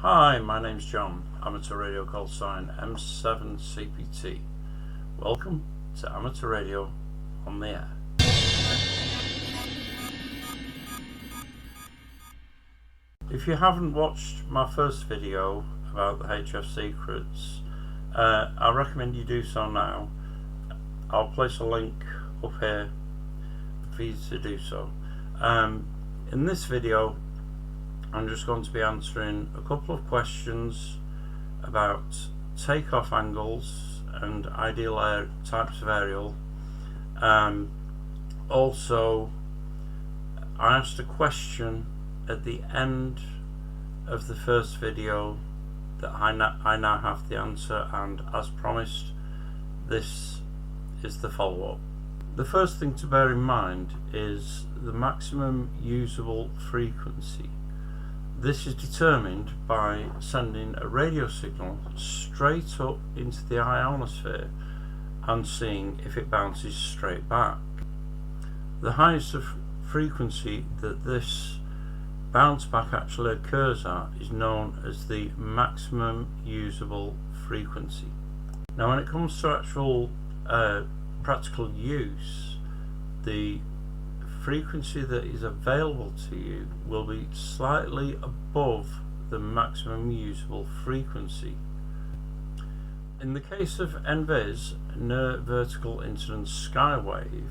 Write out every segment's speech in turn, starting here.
Hi, my name's John, amateur radio call sign M7CPT. Welcome to Amateur Radio on the Air. If you haven't watched my first video about the HF secrets, I recommend you do so now. I'll place a link up here for you to do so. In this video, I'm just going to be answering a couple of questions about takeoff angles and ideal types of aerial. Also, I asked a question at the end of the first video that I now have the answer, and as promised, this is the follow-up. The first thing to bear in mind is the maximum usable frequency. This is determined by sending a radio signal straight up into the ionosphere and seeing if it bounces straight back. The highest frequency that this bounce back actually occurs at is known as the maximum usable frequency. Now, when it comes to actual practical use, the frequency that is available to you will be slightly above the maximum usable frequency. In the case of NVIS, Near Vertical Incidence Skywave,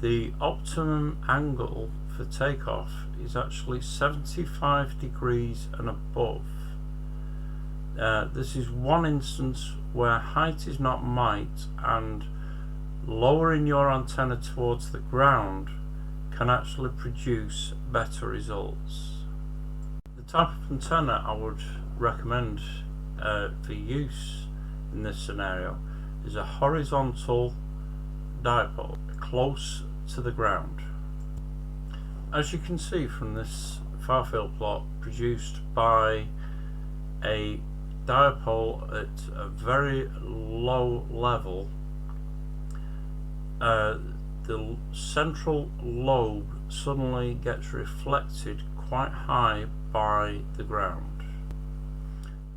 the optimum angle for takeoff is actually 75 degrees and above. This is one instance where height is not might, and lowering your antenna towards the ground can actually produce better results. The type of antenna I would recommend for use in this scenario is a horizontal dipole close to the ground. As you can see from this far field plot produced by a dipole at a very low level, the central lobe suddenly gets reflected quite high by the ground.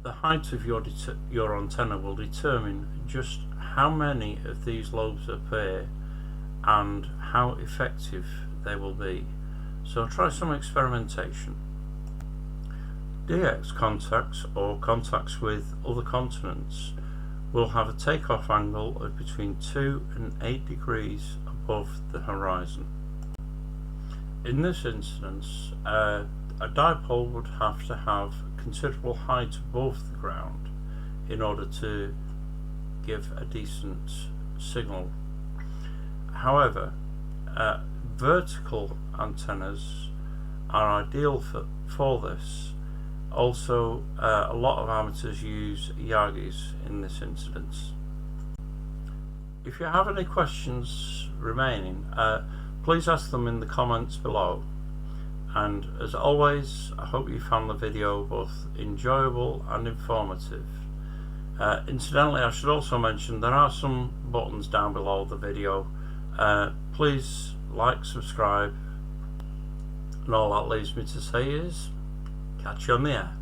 The height of your antenna will determine just how many of these lobes appear and how effective they will be. So try some experimentation. DX contacts, or contacts with other continents, will have a takeoff angle of between 2 and 8 degrees above the horizon. In this instance, a dipole would have to have considerable height above the ground in order to give a decent signal. However, vertical antennas are ideal for this. Also, a lot of amateurs use Yagis in this instance. If you have any questions remaining, please ask them in the comments below. And as always, I hope you found the video both enjoyable and informative. Incidentally, I should also mention there are some buttons down below the video. Please like, subscribe, and all that leaves me to say is catch you on the air.